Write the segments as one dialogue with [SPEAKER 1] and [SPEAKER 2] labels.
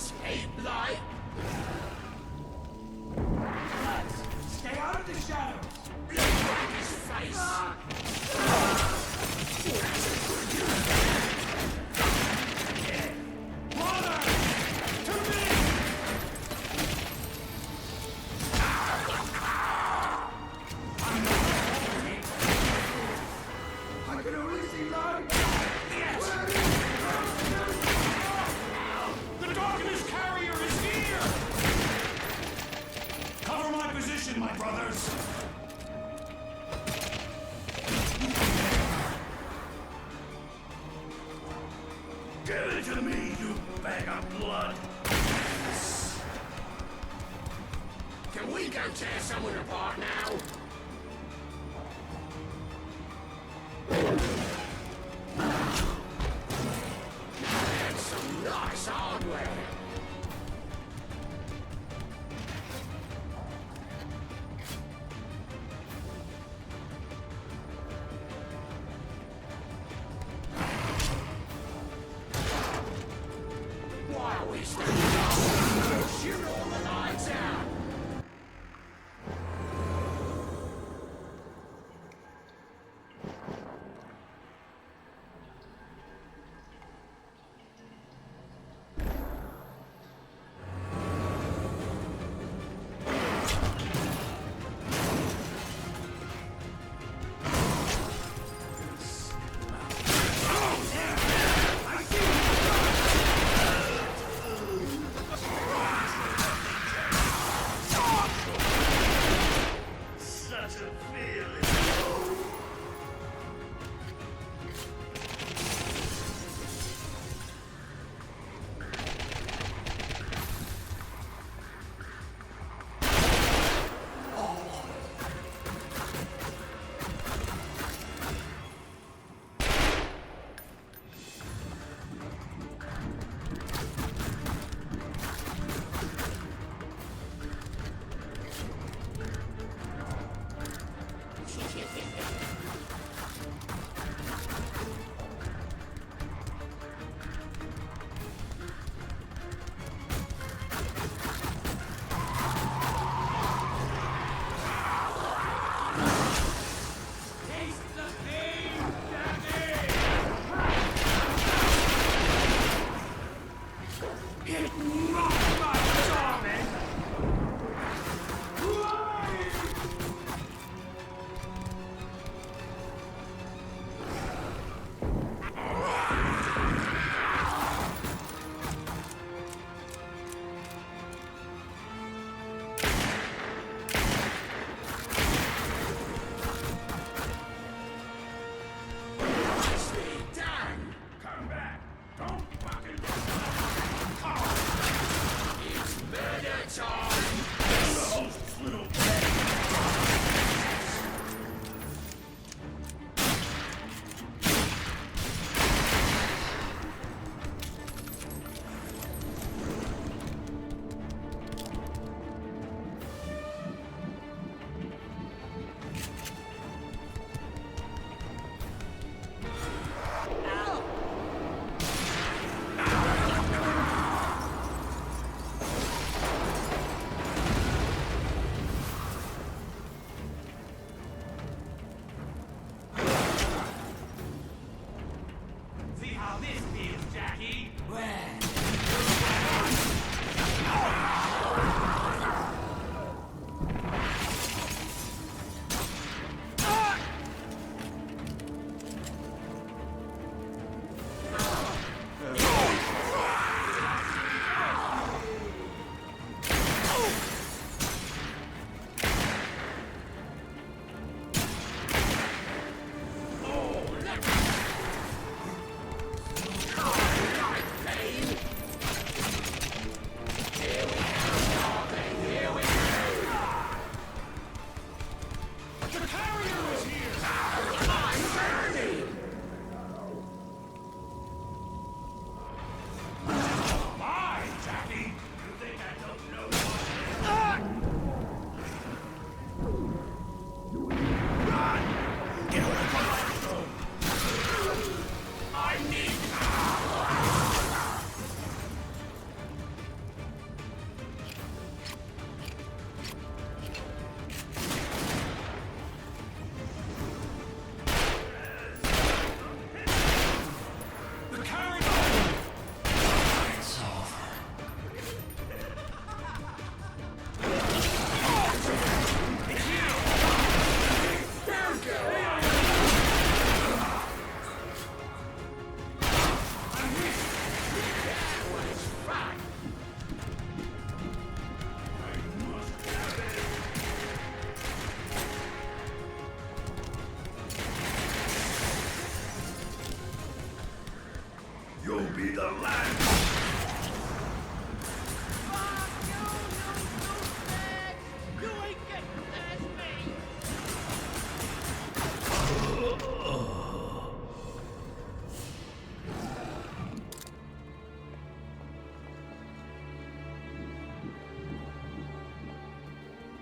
[SPEAKER 1] escape like?
[SPEAKER 2] Stay out of the shadows!
[SPEAKER 1] Look at his face!
[SPEAKER 2] Brother! To me! I can only see light!
[SPEAKER 1] Yes!
[SPEAKER 2] The darkness carrier is here! Cover my position, my brothers!
[SPEAKER 1] Give it to me, you bag of blood! Can we go tear someone apart now? That's some nice hardware! Why are we standing up? Shoot all the lights out!
[SPEAKER 3] Such a feeling.
[SPEAKER 2] Taste the pain, Danny! It mocked my darling!
[SPEAKER 1] Nicely done!
[SPEAKER 3] Come back. Don't fucking.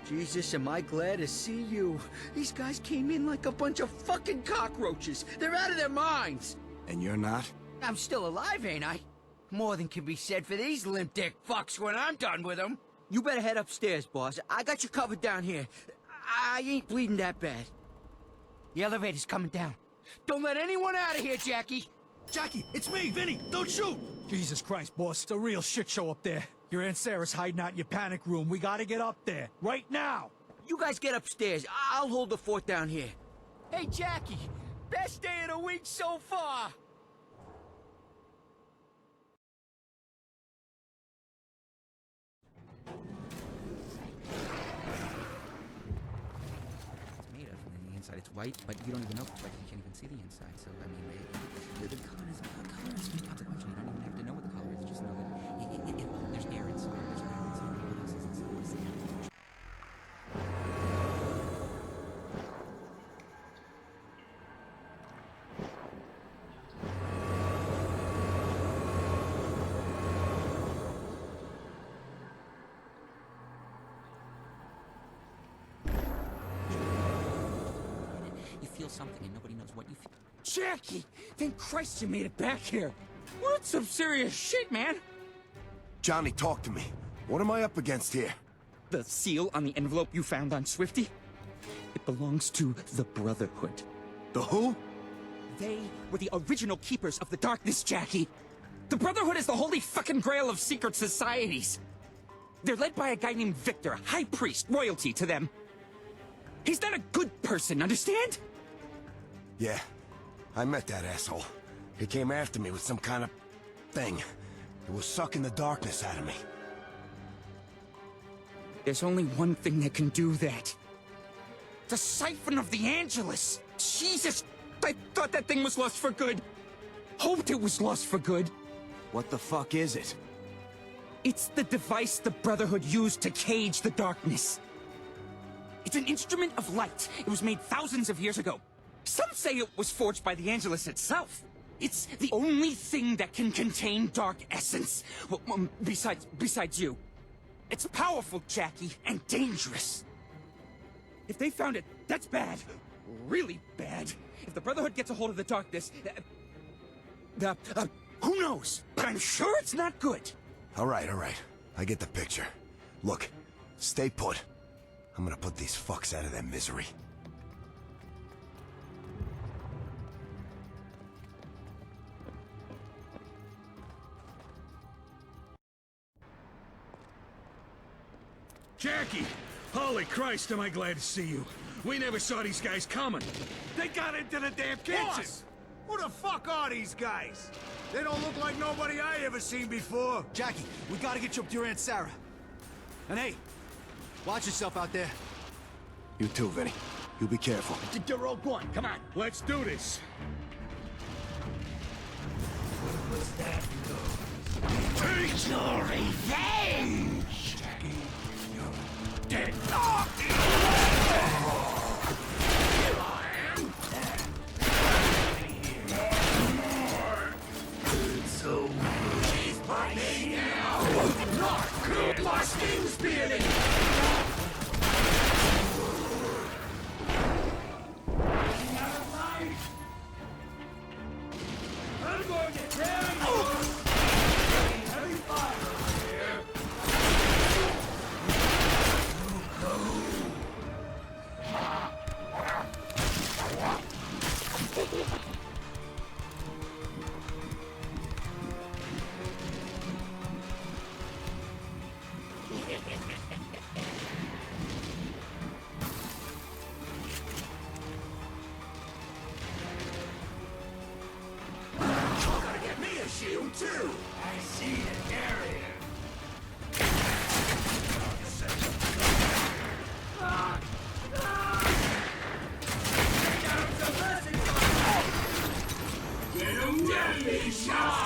[SPEAKER 4] Jesus, am I glad to see you. These guys came in like a bunch of fucking cockroaches. They're out of their minds.
[SPEAKER 5] And you're not?
[SPEAKER 4] I'm still alive, ain't I? More than can be said for these limp dick fucks when I'm done with them. You better head upstairs, boss. I got you covered down here. I ain't bleeding that bad. The elevator's coming down. Don't let anyone out of here, Jackie.
[SPEAKER 6] Jackie, it's me, Vinny. Don't shoot! Jesus Christ, boss. It's a real shit show up there. Your Aunt Sarah's hiding out in your panic room. We gotta get up there. Right now!
[SPEAKER 4] You guys get upstairs. I'll hold the fort down here. Hey, Jackie. Best day of the week so far.
[SPEAKER 7] It's made of, and then the inside it's white, but you don't even know if it's white. You can't even see the inside. So I mean, the color is consequential. You don't even have to know what the color is. Just know that there's air inside. There's air inside. What else is inside? You feel something and nobody knows what you feel.
[SPEAKER 4] Jackie! Thank Christ you made it back here. We're in some serious shit, man.
[SPEAKER 5] Johnny, talk to me. What am I up against here?
[SPEAKER 8] The seal on the envelope you found on Swifty? It belongs to the Brotherhood.
[SPEAKER 5] The who?
[SPEAKER 8] They were the original keepers of the darkness, Jackie. The Brotherhood is the holy fucking grail of secret societies. They're led by a guy named Victor, high priest, royalty to them. He's not a good person, understand?
[SPEAKER 5] Yeah, I met that asshole. He came after me with some kind of thing. It was sucking the darkness out of me.
[SPEAKER 8] There's only one thing that can do that. The Siphon of the Angelus! Jesus! I thought that thing was lost for good. Hoped it was lost for good.
[SPEAKER 5] What the fuck is it?
[SPEAKER 8] It's the device the Brotherhood used to cage the darkness. It's an instrument of light. It was made thousands of years ago. Some say it was forged by the Angelus itself. It's the only thing that can contain dark essence. Well, besides you. It's powerful, Jackie, and dangerous. If they found it, that's bad. Really bad. If the Brotherhood gets a hold of the darkness, who knows? But I'm sure it's not good.
[SPEAKER 5] All right. I get the picture. Look, stay put. I'm gonna put these fucks out of their misery.
[SPEAKER 2] Jackie! Holy Christ, am I glad to see you. We never saw these guys coming.
[SPEAKER 6] They got into the damn kitchen!
[SPEAKER 9] Boss! Who the fuck are these guys? They don't look like nobody I ever seen before.
[SPEAKER 6] Jackie, we gotta get you up to your Aunt Sarah. And hey, watch yourself out there.
[SPEAKER 5] You too, Vinny. You be careful.
[SPEAKER 2] Get Rogue One, come on. Let's do this.
[SPEAKER 1] Take your revenge! Jackie, you're dead. It's over. She's biting now! Not good! My skin's peeling! I'm going to tear you! Heavy fire over here! Gotta get me a shield too! I see the carrier! Get him down, big shot!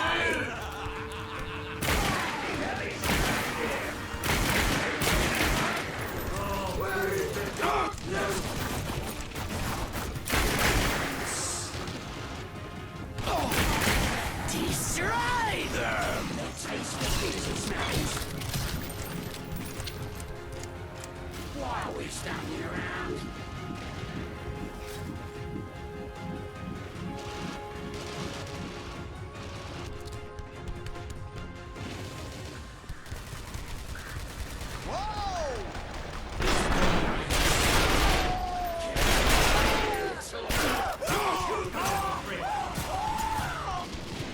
[SPEAKER 1] Destroy them! Taste the Jesus smells! Why are we standing around?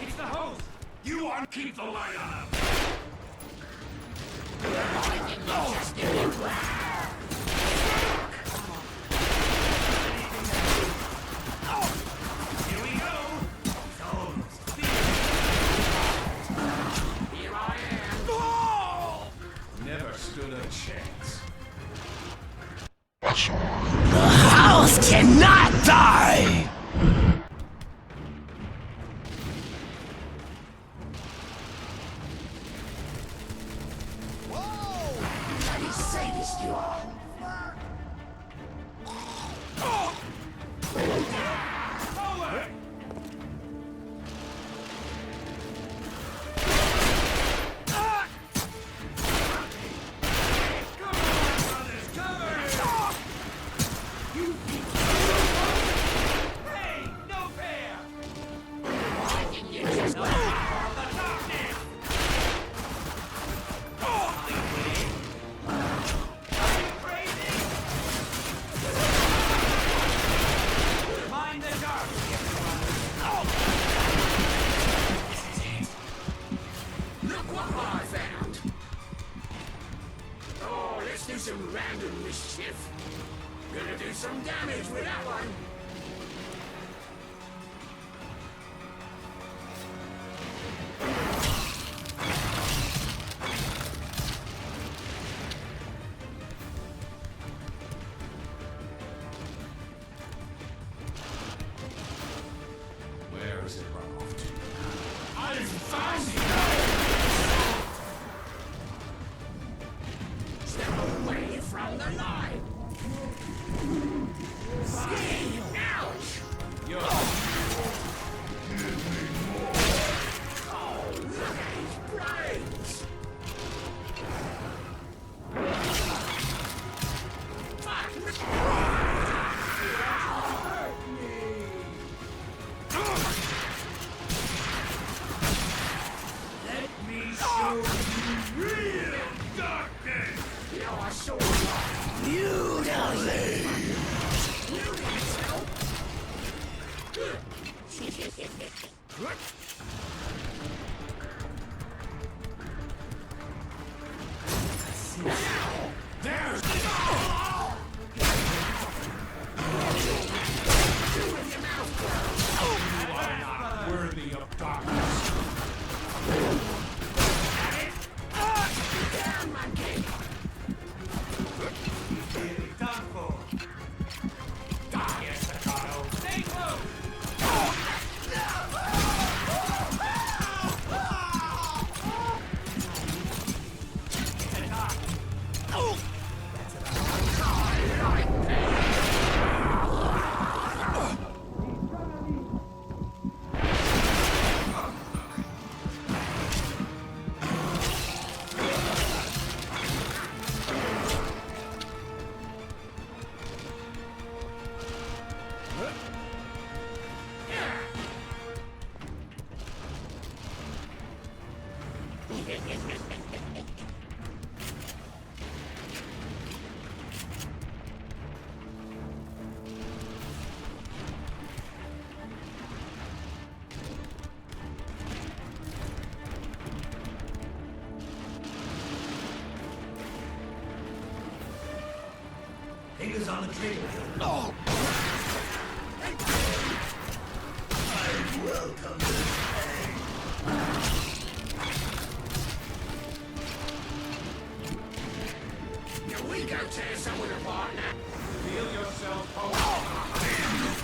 [SPEAKER 3] It's the hose! You want to keep the light on! Here we go!
[SPEAKER 1] Here I am.
[SPEAKER 3] Never stood a chance.
[SPEAKER 5] House cannot die!
[SPEAKER 1] Bloody sadist you are.
[SPEAKER 3] Forward! Come on, brothers, cover! Hey, no fair!
[SPEAKER 1] Why didn't you just
[SPEAKER 3] The power of the darkness! Are you crazy? Mind the darkness!
[SPEAKER 1] Look what I found! Oh, let's do some random mischief. Gonna do some damage with that one.
[SPEAKER 3] Where is it off to?
[SPEAKER 1] I didn't find you! Step away from the line! Ouch!
[SPEAKER 3] Yo,
[SPEAKER 1] Oh, look at his brains! Fuck!
[SPEAKER 3] let me show you real darkness!
[SPEAKER 1] You know, I saw you.
[SPEAKER 5] Beautifully!
[SPEAKER 1] You need help.
[SPEAKER 3] There's worthy of darkness.
[SPEAKER 1] Down, monkey!
[SPEAKER 3] Nearly done for. Die, Staccato. Stay close!
[SPEAKER 9] Fingers on the trigger.
[SPEAKER 5] Oh!
[SPEAKER 9] Welcome to
[SPEAKER 1] Can we go tear someone apart now?
[SPEAKER 3] Feel yourself home.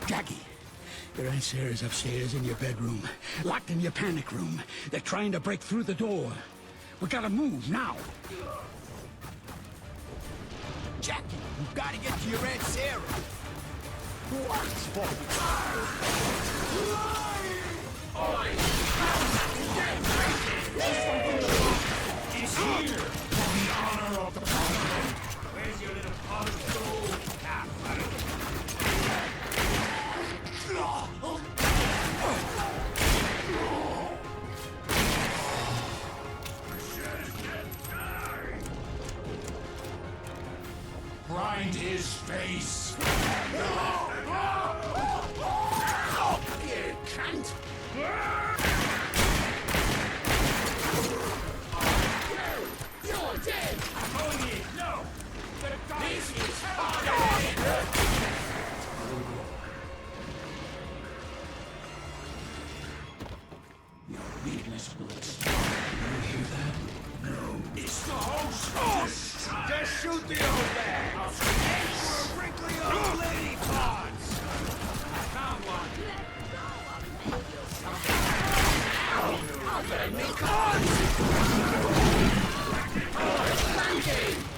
[SPEAKER 2] Jackie, your Aunt Sarah's upstairs in your bedroom, locked in your panic room. They're trying to break through the door. We gotta move, now!
[SPEAKER 4] Jackie, you gotta get to your Aunt Sarah.
[SPEAKER 3] He's here for the honor of the Brotherhood. Where's your little pot of gold, Grind his face. You cunt! You're dead! Oh, no! This is your weakness will explode. You hear that? No. It's the host! Just shoot the old bag! We're wrinkly old lady pods! I found one!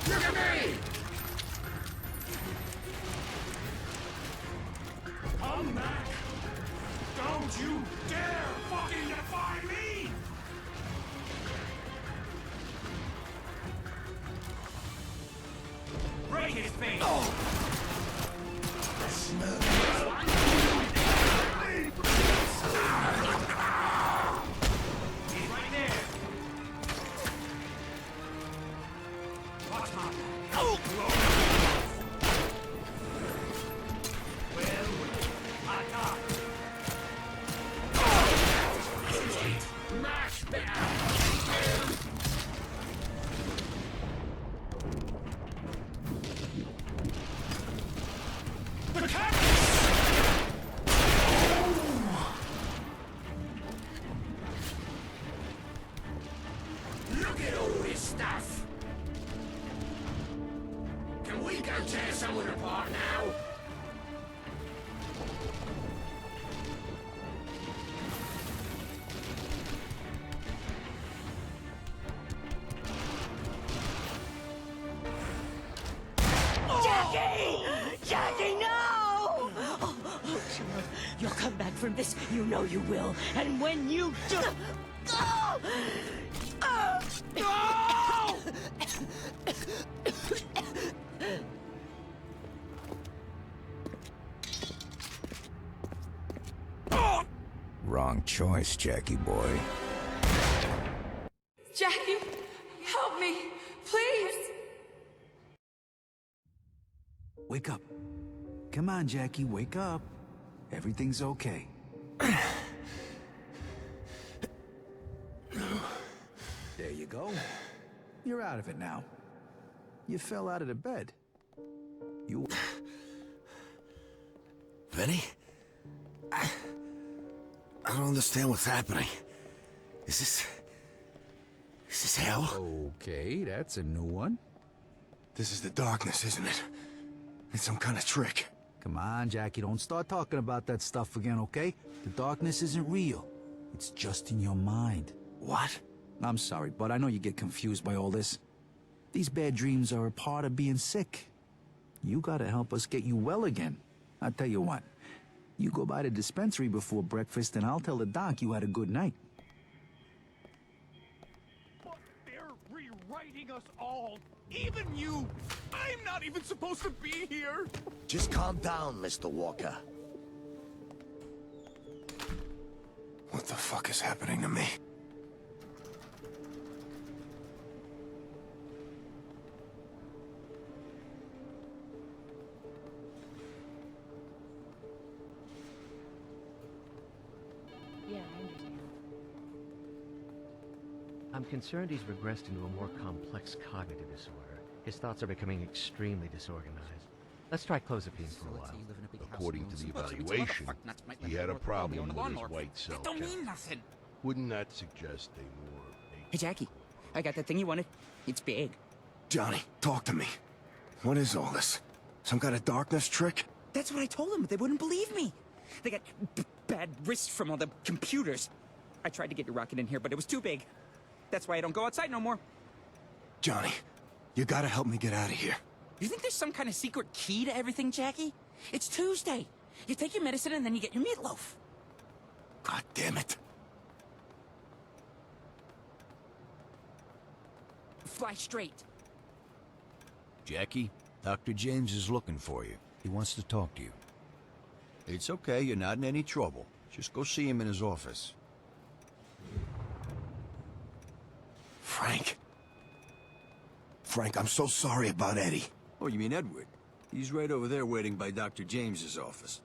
[SPEAKER 3] Look at me! Come back! Don't you dare fucking defy me! Break his face! He's right there! Watch my back! Well, I got it! Mash better! The Look at all this stuff! Can we go tear someone apart now?
[SPEAKER 10] Jackie! Jackie, no! Oh, Shiva, you'll come back from this. You know you will. And when you do... Oh! Oh!
[SPEAKER 5] Wrong choice, Jackie boy.
[SPEAKER 11] Jackie, help me, please.
[SPEAKER 6] Wake up. Come on, Jackie, wake up. Everything's okay. There you go. You're out of it now. You fell out of the bed. You...
[SPEAKER 5] Vinny? I don't understand what's happening. Is this hell?
[SPEAKER 6] Okay, that's a new one.
[SPEAKER 5] This is the darkness, isn't it? It's some kind of trick.
[SPEAKER 6] Come on, Jackie, don't start talking about that stuff again, okay? The darkness isn't real. It's just in your mind.
[SPEAKER 5] What?
[SPEAKER 6] I'm sorry, but I know you get confused by all this. These bad dreams are a part of being sick. You gotta help us get you well again. I'll tell you what. You go by the dispensary before breakfast and I'll tell the doc you had a good night.
[SPEAKER 3] But they're rewriting us all. Even you. I'm not even supposed to be here.
[SPEAKER 9] Just calm down, Mr. Walker.
[SPEAKER 5] What the fuck is happening to me?
[SPEAKER 12] Yeah, I understand. I'm concerned he's regressed into a more complex cognitive disorder. His thoughts are becoming extremely disorganized. Let's try clozapine for a while.
[SPEAKER 1] According to the evaluation, he had a problem with his white cell
[SPEAKER 8] That don't mean
[SPEAKER 1] count.
[SPEAKER 8] nothing.
[SPEAKER 1] Wouldn't that suggest a more...
[SPEAKER 8] Hey, Jackie, I got that thing you wanted. It's big.
[SPEAKER 5] Johnny, talk to me. What is all this? Some kind of darkness trick?
[SPEAKER 8] That's what I told them, but they wouldn't believe me. They got bad wrists from all the computers. I tried to get your rocket in here, but it was too big. That's why I don't go outside no more.
[SPEAKER 5] Johnny, you gotta help me get out of here.
[SPEAKER 8] You think there's some kind of secret key to everything, Jackie? It's Tuesday. You take your medicine and then you get your meatloaf.
[SPEAKER 5] God damn it.
[SPEAKER 8] Fly straight.
[SPEAKER 3] Jackie, Dr. James is looking for you. He wants to talk to you. It's okay, you're not in any trouble. Just go see him in his office.
[SPEAKER 5] Frank. Frank, I'm so sorry about Eddie.
[SPEAKER 3] Oh, you mean Edward? He's right over there waiting by Dr. James's office.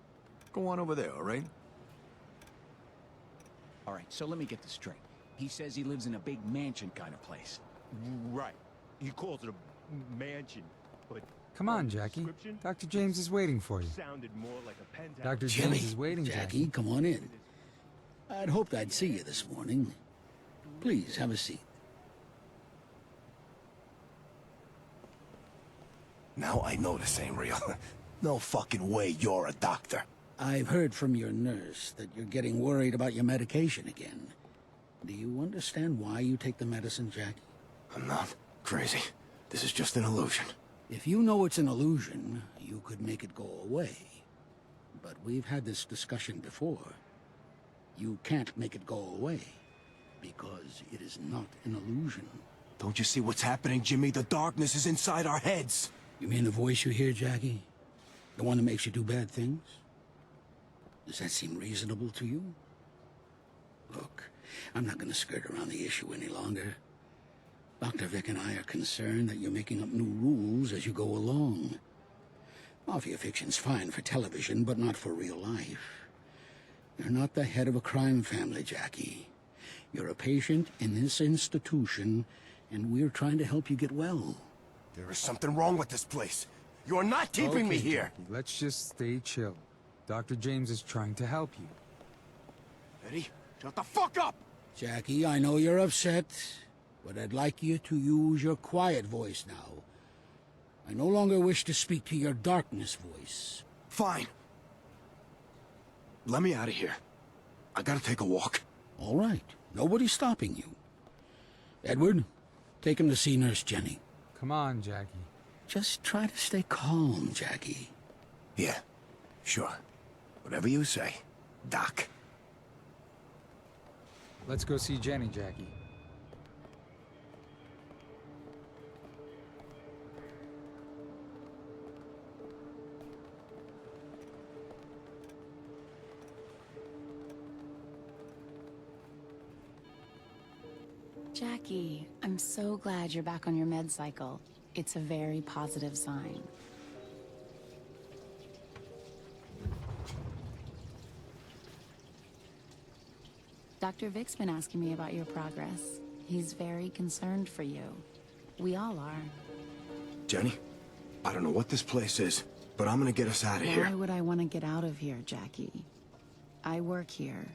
[SPEAKER 3] Go on over there, all right?
[SPEAKER 13] All right, so let me get this straight. He says he lives in a big mansion kind of place.
[SPEAKER 14] Right. He calls it a mansion, but...
[SPEAKER 15] Come on, Jackie. Dr. James is waiting for you.
[SPEAKER 14] Sounded more like a penthouse.
[SPEAKER 15] Dr.
[SPEAKER 13] Jimmy,
[SPEAKER 15] James is waiting,
[SPEAKER 13] Jackie, come on in. I'd hoped I'd see you this morning. Please, have a seat.
[SPEAKER 5] Now I know this ain't real. No fucking way you're a doctor.
[SPEAKER 13] I've heard from your nurse that you're getting worried about your medication again. Do you understand why you take the medicine, Jackie?
[SPEAKER 5] I'm not crazy. This is just an illusion.
[SPEAKER 13] If you know it's an illusion, you could make it go away. But we've had this discussion before. You can't make it go away, because it is not an illusion.
[SPEAKER 5] Don't you see what's happening, Jimmy? The darkness is inside our heads.
[SPEAKER 13] You mean the voice you hear, Jackie? The one that makes you do bad things? Does that seem reasonable to you? Look, I'm not gonna skirt around the issue any longer. Dr. Vic and I are concerned that you're making up new rules as you go along. Mafia fiction's fine for television, but not for real life. You're not the head of a crime family, Jackie. You're a patient in this institution, and we're trying to help you get well.
[SPEAKER 5] There is something wrong with this place. You're not keeping me here.
[SPEAKER 15] Jackie, let's just stay chill. Dr. James is trying to help you.
[SPEAKER 5] Eddie, shut the fuck up!
[SPEAKER 13] Jackie, I know you're upset, but I'd like you to use your quiet voice now. I no longer wish to speak to your darkness voice.
[SPEAKER 5] Fine. Let me out of here. I gotta take a walk.
[SPEAKER 13] All right. Nobody's stopping you. Edward, take him to see Nurse Jenny.
[SPEAKER 15] Come on, Jackie.
[SPEAKER 13] Just try to stay calm, Jackie.
[SPEAKER 5] Yeah, sure. Whatever you say, Doc.
[SPEAKER 15] Let's go see Jenny, Jackie.
[SPEAKER 16] Jackie, I'm so glad you're back on your med cycle. It's a very positive sign. Dr. Vic's been asking me about your progress. He's very concerned for you. We all are.
[SPEAKER 5] Jenny, I don't know what this place is, but I'm gonna get us out of here.
[SPEAKER 16] Why would I want to get out of here, Jackie? I work here.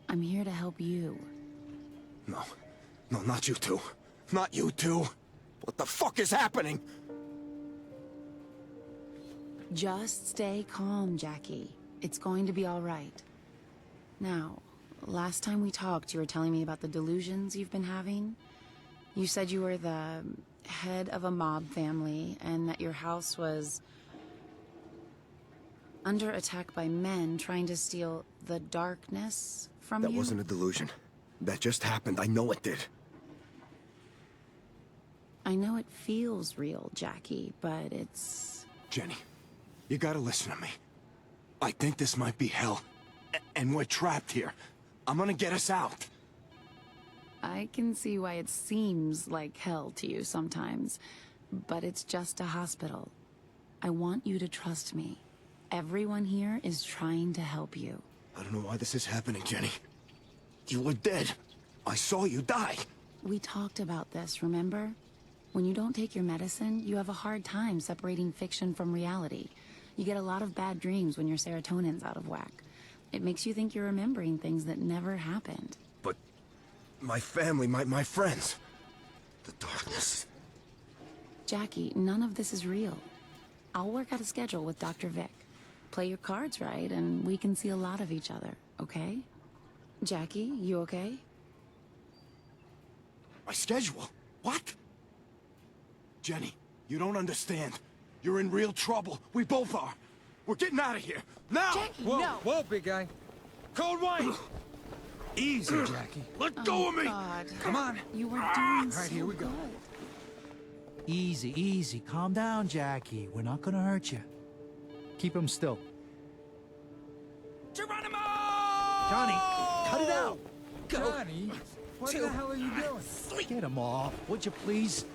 [SPEAKER 16] I'm here to help you.
[SPEAKER 5] No. No, not you two. Not you two. What the fuck is happening?
[SPEAKER 16] Just stay calm, Jackie. It's going to be all right. Now, last time we talked, you were telling me about the delusions you've been having. You said you were the head of a mob family and that your house was under attack by men trying to steal the darkness from you.
[SPEAKER 5] That wasn't a delusion. That just happened. I know it did.
[SPEAKER 16] I know it feels real, Jackie, but it's...
[SPEAKER 5] Jenny, you gotta listen to me. I think this might be hell. And we're trapped here. I'm gonna get us out.
[SPEAKER 16] I can see why it seems like hell to you sometimes, but it's just a hospital. I want you to trust me. Everyone here is trying to help you.
[SPEAKER 5] I don't know why this is happening, Jenny. You were dead. I saw you die.
[SPEAKER 16] We talked about this, remember? When you don't take your medicine, you have a hard time separating fiction from reality. You get a lot of bad dreams when your serotonin's out of whack. It makes you think you're remembering things that never happened.
[SPEAKER 5] But my family, my friends, the darkness.
[SPEAKER 16] Jackie, none of this is real. I'll work out a schedule with Dr. Vic. Play your cards right, and we can see a lot of each other, okay? Jackie, you okay?
[SPEAKER 5] My schedule? What? Jenny, you don't understand. You're in real trouble. We both are. We're getting out of here. Now!
[SPEAKER 10] Jackie,
[SPEAKER 15] Whoa,
[SPEAKER 10] no.
[SPEAKER 15] whoa, big guy. Cold white! Easy, Jackie.
[SPEAKER 5] Let go of me!
[SPEAKER 16] God.
[SPEAKER 15] Come on.
[SPEAKER 16] You were doing
[SPEAKER 15] Right, here we go.
[SPEAKER 16] good.
[SPEAKER 6] Easy, easy. Calm down, Jackie. We're not gonna hurt you. Keep him still.
[SPEAKER 8] Geronimo!
[SPEAKER 6] Johnny, cut it out!
[SPEAKER 8] Go.
[SPEAKER 15] Johnny, what the hell are you doing?
[SPEAKER 6] Get him off, would you please?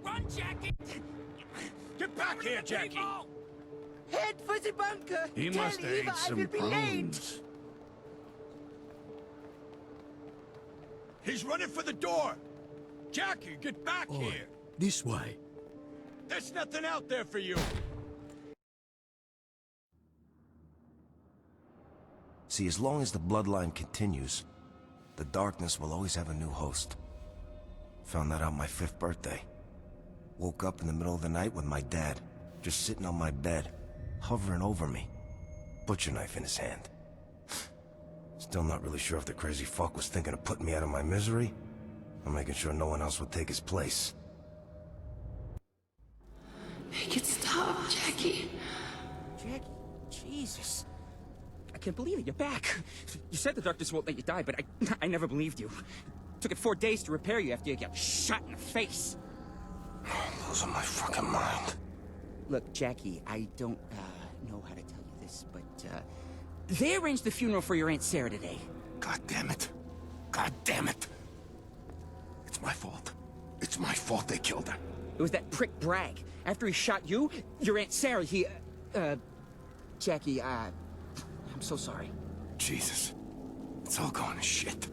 [SPEAKER 8] Run, Jackie!
[SPEAKER 3] Get back here, Jackie!
[SPEAKER 4] Head for the bunker.
[SPEAKER 9] He
[SPEAKER 4] Tell
[SPEAKER 9] must have
[SPEAKER 4] Eva
[SPEAKER 9] ate
[SPEAKER 4] I
[SPEAKER 9] some
[SPEAKER 4] will be late.
[SPEAKER 9] prunes. He's running for the door! Jackie, get back here!
[SPEAKER 13] This way.
[SPEAKER 9] There's nothing out there for you!
[SPEAKER 5] See, as long as the bloodline continues, the darkness will always have a new host. Found that out my 5th birthday. Woke up in the middle of the night with my dad, just sitting on my bed, hovering over me, butcher knife in his hand. Still not really sure if the crazy fuck was thinking of putting me out of my misery, or making sure no one else would take his place.
[SPEAKER 16] Make it stop, Jackie.
[SPEAKER 8] Jackie, Jesus. I can't believe it, you're back. You said the darkness won't let you die, but I never believed you. Took it 4 days to repair you after you got shot in the face.
[SPEAKER 5] Losing my fucking mind.
[SPEAKER 8] Look, Jackie, I don't, know how to tell you this, but, they arranged the funeral for your Aunt Sarah today.
[SPEAKER 5] God damn it. God damn it. It's my fault. It's my fault they killed her.
[SPEAKER 8] It was that prick Bragg. After he shot you, your Aunt Sarah, Jackie, I'm so sorry.
[SPEAKER 5] Jesus. It's all going to shit.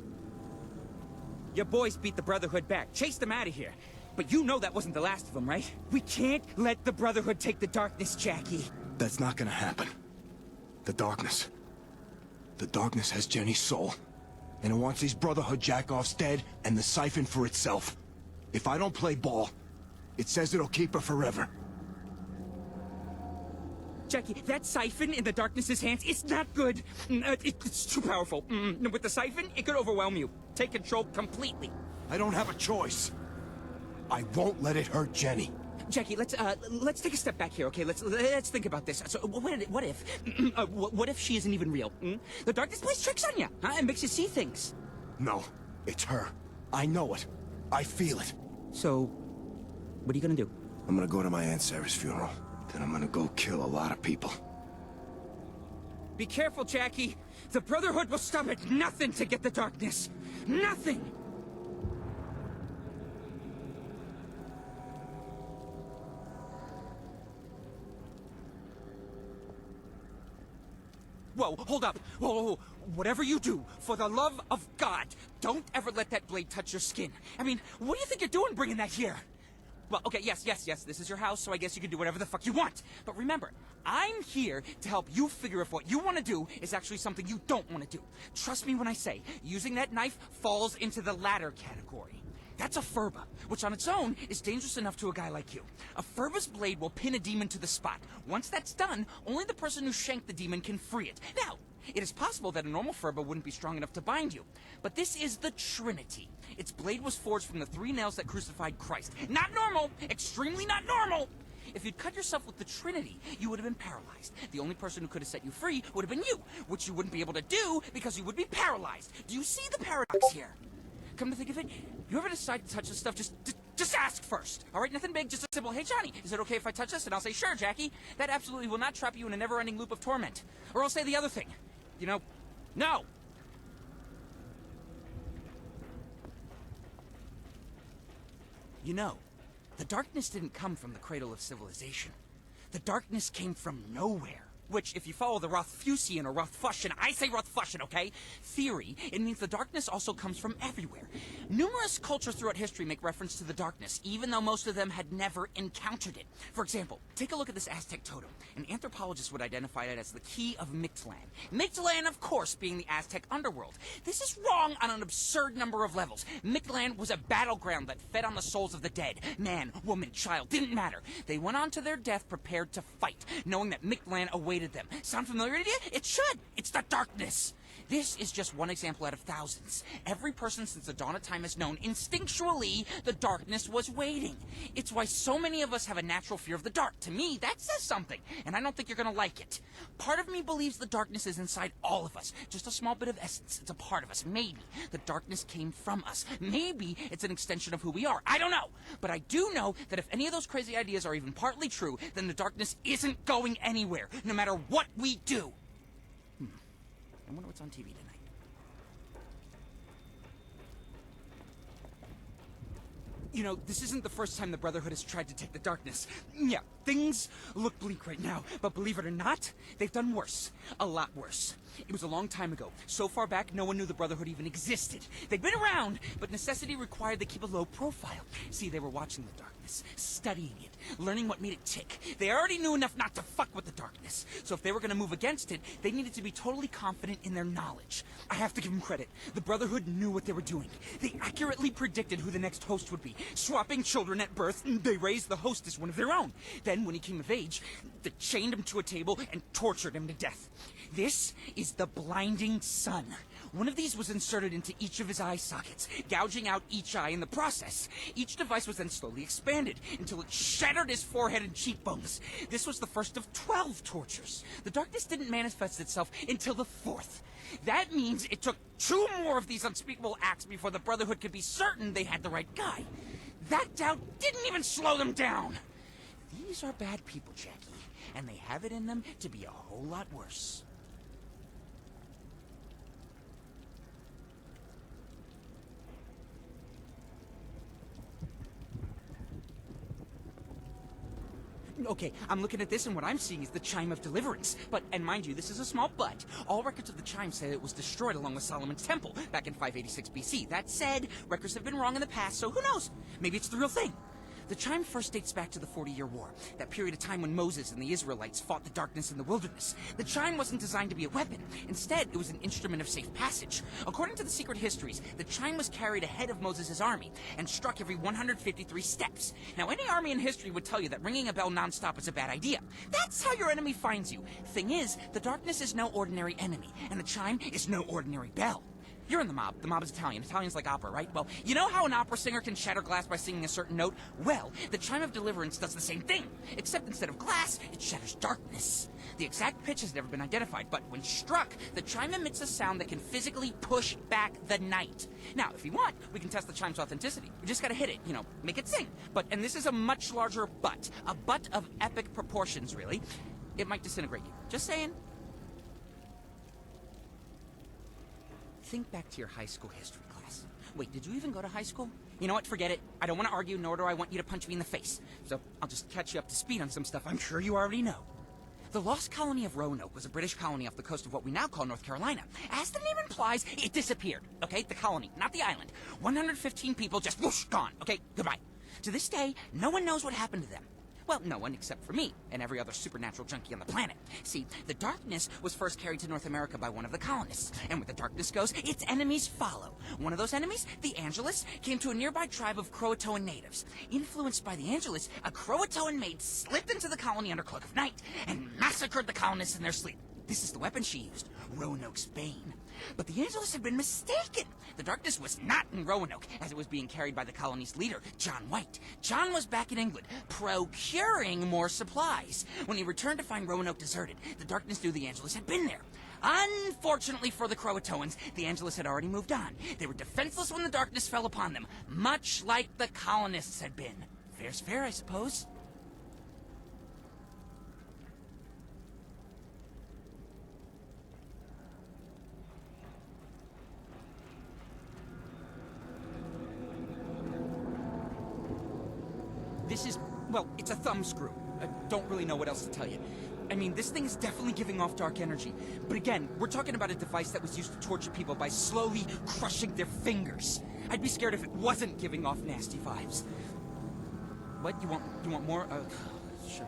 [SPEAKER 8] Your boys beat the Brotherhood back, chased them out of here. But you know that wasn't the last of them, right? We can't let the Brotherhood take the darkness, Jackie.
[SPEAKER 5] That's not gonna happen. The darkness has Jenny's soul. And it wants these Brotherhood jack-offs dead and the siphon for itself. If I don't play ball, it says it'll keep her forever.
[SPEAKER 8] Jackie, that siphon in the darkness's hands, it's not good. It's too powerful. With the siphon, it could overwhelm you. Take control completely.
[SPEAKER 5] I don't have a choice. I won't let it hurt Jenny.
[SPEAKER 8] Jackie, let's take a step back here, okay? Let's think about this. So, what if she isn't even real? The darkness plays tricks on you, huh? It makes you see things.
[SPEAKER 5] No, it's her. I know it. I feel it.
[SPEAKER 8] So, what are you gonna do?
[SPEAKER 5] I'm gonna go to my Aunt Sarah's funeral. Then I'm gonna go kill a lot of people.
[SPEAKER 8] Be careful, Jackie. The Brotherhood will stop at nothing to get the darkness. Nothing! Whoa, hold up. Whoa. Whatever you do, for the love of God, don't ever let that blade touch your skin. I mean, what do you think you're doing bringing that here? Well, okay, yes, this is your house, so I guess you can do whatever the fuck you want. But remember, I'm here to help you figure if what you want to do is actually something you don't want to do. Trust me when I say, using that knife falls into the latter category. That's a Furba, which on its own is dangerous enough to a guy like you. A Furba's blade will pin a demon to the spot. Once that's done, only the person who shanked the demon can free it. Now, it is possible that a normal Furba wouldn't be strong enough to bind you, but this is the Trinity. Its blade was forged from the 3 nails that crucified Christ. Not normal! Extremely not normal! If you'd cut yourself with the Trinity, you would have been paralyzed. The only person who could have set you free would have been you, which you wouldn't be able to do because you would be paralyzed. Do you see the paradox here? Come to think of it, you ever decide to touch this stuff, just ask first. All right, nothing big, just a simple, hey, Johnny, is it okay if I touch this? And I'll say, sure, Jackie. That absolutely will not trap you in a never-ending loop of torment. Or I'll say the other thing. You know, no. You know, the darkness didn't come from the cradle of civilization. The darkness came from nowhere. Which, if you follow the Rothfusian or Rothfussian, I say Rothfussian, okay? Theory, it means the darkness also comes from everywhere. Numerous cultures throughout history make reference to the darkness, even though most of them had never encountered it. For example, take a look at this Aztec totem. An anthropologist would identify it as the key of Mictlan. Mictlan, of course, being the Aztec underworld. This is wrong on an absurd number of levels. Mictlan was a battleground that fed on the souls of the dead. Man, woman, child, didn't matter. They went on to their death prepared to fight, knowing that Mictlan awaited them. Sound familiar to you? It should. It's the darkness. This is just one example out of thousands. Every person since the dawn of time has known instinctually the darkness was waiting. It's why so many of us have a natural fear of the dark. To me, that says something, and I don't think you're gonna like it. Part of me believes the darkness is inside all of us. Just a small bit of essence. It's a part of us. Maybe the darkness came from us. Maybe it's an extension of who we are. I don't know. But I do know that if any of those crazy ideas are even partly true, then the darkness isn't going anywhere, no matter what we do. I wonder what's on TV tonight. You know, this isn't the first time the Brotherhood has tried to take the darkness. Yeah, things look bleak right now, but believe it or not, they've done worse. A lot worse. It was a long time ago. So far back, no one knew the Brotherhood even existed. They'd been around, but necessity required they keep a low profile. See, they were watching the darkness, studying it, learning what made it tick. They already knew enough not to fuck with the darkness. So if they were going to move against it, they needed to be totally confident in their knowledge. I have to give them credit. The Brotherhood knew what they were doing. They accurately predicted who the next host would be, swapping children at birth. They raised the host as one of their own. Then, when he came of age, they chained him to a table and tortured him to death. This is the Blinding Sun. One of these was inserted into each of his eye sockets, gouging out each eye in the process. Each device was then slowly expanded until it shattered his forehead and cheekbones. This was the first of 12 tortures. The darkness didn't manifest itself until the 4th. That means it took 2 more of these unspeakable acts before the Brotherhood could be certain they had the right guy. That doubt didn't even slow them down. These are bad people, Jackie, and they have it in them to be a whole lot worse. Okay, I'm looking at this and what I'm seeing is the Chime of Deliverance. But, and mind you, this is a small but, all records of the Chime say it was destroyed along with Solomon's Temple back in 586 BC. That said, records have been wrong in the past, so who knows? Maybe it's the real thing. The Chime first dates back to the 40-year war, that period of time when Moses and the Israelites fought the darkness in the wilderness. The Chime wasn't designed to be a weapon. Instead, it was an instrument of safe passage. According to the secret histories, the Chime was carried ahead of Moses' army and struck every 153 steps. Now, any army in history would tell you that ringing a bell nonstop is a bad idea. That's how your enemy finds you. Thing is, the darkness is no ordinary enemy, and the Chime is no ordinary bell. You're in the mob. The mob is Italian. Italian's like opera, right? Well, you know how an opera singer can shatter glass by singing a certain note? Well, the Chime of Deliverance does the same thing, except instead of glass, it shatters darkness. The exact pitch has never been identified, but when struck, the Chime emits a sound that can physically push back the night. Now, if you want, we can test the Chime's authenticity. We just gotta hit it, you know, make it sing. And this is a much larger butt. A butt of epic proportions, really. It might disintegrate you. Just saying. Think back to your high school history class. Wait, did you even go to high school? You know what, forget it. I don't want to argue, nor do I want you to punch me in the face. So I'll just catch you up to speed on some stuff I'm sure you already know. The lost colony of Roanoke was a British colony off the coast of what we now call North Carolina. As the name implies, it disappeared, okay? The colony, not the island. 115 people just whoosh, gone, okay? Goodbye. To this day, no one knows what happened to them. Well, no one except for me and every other supernatural junkie on the planet. See, the darkness was first carried to North America by one of the colonists. And where the darkness goes, its enemies follow. One of those enemies, the Angelus, came to a nearby tribe of Croatoan natives. Influenced by the Angelus, a Croatoan maid slipped into the colony under cloak of night and massacred the colonists in their sleep. This is the weapon she used, Roanoke's Bane. But the Angelus had been mistaken. The darkness was not in Roanoke, as it was being carried by the colony's leader, John White. John was back in England, procuring more supplies. When he returned to find Roanoke deserted, the darkness knew the Angelus had been there. Unfortunately for the Croatoans, the Angelus had already moved on. They were defenseless when the darkness fell upon them, much like the colonists had been. Fair's fair, I suppose. This is, well, it's a thumbscrew. I don't really know what else to tell you. I mean, this thing is definitely giving off dark energy. But again, we're talking about a device that was used to torture people by slowly crushing their fingers. I'd be scared if it wasn't giving off nasty vibes. What? You want more? Sure.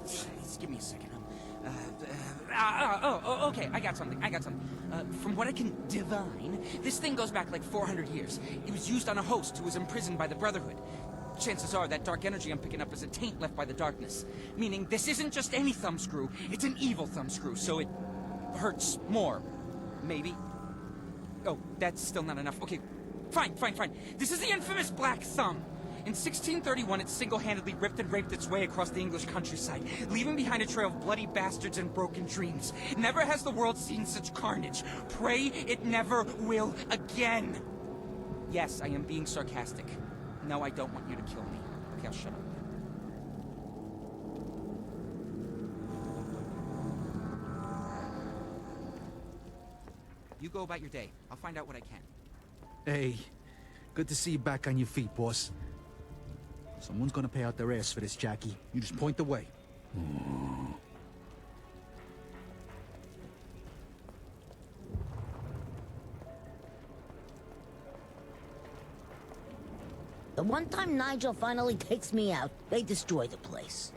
[SPEAKER 8] Just give me a second. Okay, I got something. From what I can divine, this thing goes back like 400 years. It was used on a host who was imprisoned by the Brotherhood. Chances are that dark energy I'm picking up is a taint left by the darkness. Meaning this isn't just any thumbscrew, it's an evil thumbscrew, so it hurts more. Maybe. Oh, that's still not enough. Okay, fine. This is the infamous Black Thumb. In 1631, it single-handedly ripped and raped its way across the English countryside, leaving behind a trail of bloody bastards and broken dreams. Never has the world seen such carnage. Pray it never will again. Yes, I am being sarcastic. No, I don't want you to kill me. Okay, I'll shut up. You go about your day. I'll find out what I can.
[SPEAKER 6] Hey, good to see you back on your feet, boss. Someone's gonna pay out their ass for this, Jackie. You just point the way.
[SPEAKER 10] The one time Nigel finally takes me out, they destroy the place.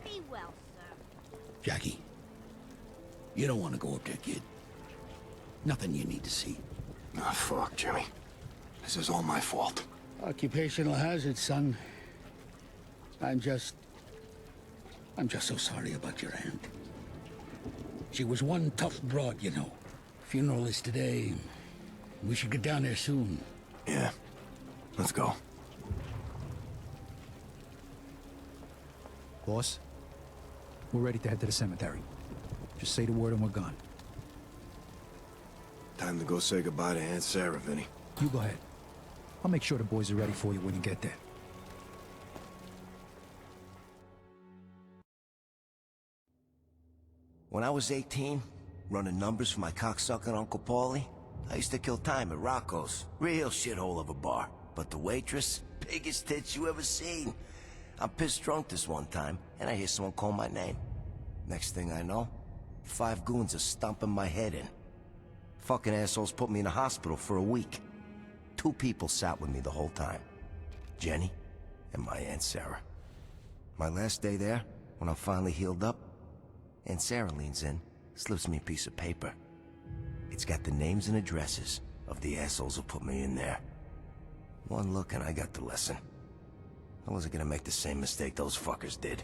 [SPEAKER 10] Be well, sir.
[SPEAKER 13] Jackie, you don't want to go up there, kid. Nothing you need to see.
[SPEAKER 5] Ah, fuck, Jimmy. This is all my fault.
[SPEAKER 13] Occupational hazard, son. I'm just so sorry about your aunt. She was one tough broad, you know. Funeral is today. We should get down there soon.
[SPEAKER 5] Yeah. Let's go.
[SPEAKER 6] Boss, we're ready to head to the cemetery. Just say the word and we're gone.
[SPEAKER 5] Time to go say goodbye to Aunt Sarah, Vinny.
[SPEAKER 6] You go ahead. I'll make sure the boys are ready for you when you get there.
[SPEAKER 5] When I was 18, running numbers for my cocksucking Uncle Paulie, I used to kill time at Rocco's. Real shithole of a bar. But the waitress, biggest tits you ever seen. I'm pissed drunk this one time, and I hear someone call my name. Next thing I know, 5 goons are stomping my head in. Fucking assholes put me in the hospital for a week. 2 people sat with me the whole time. Jenny and my Aunt Sarah. My last day there, when I'm finally healed up, Aunt Sarah leans in, slips me a piece of paper. It's got the names and addresses of the assholes who put me in there. One look and I got the lesson. I wasn't gonna make the same mistake those fuckers did.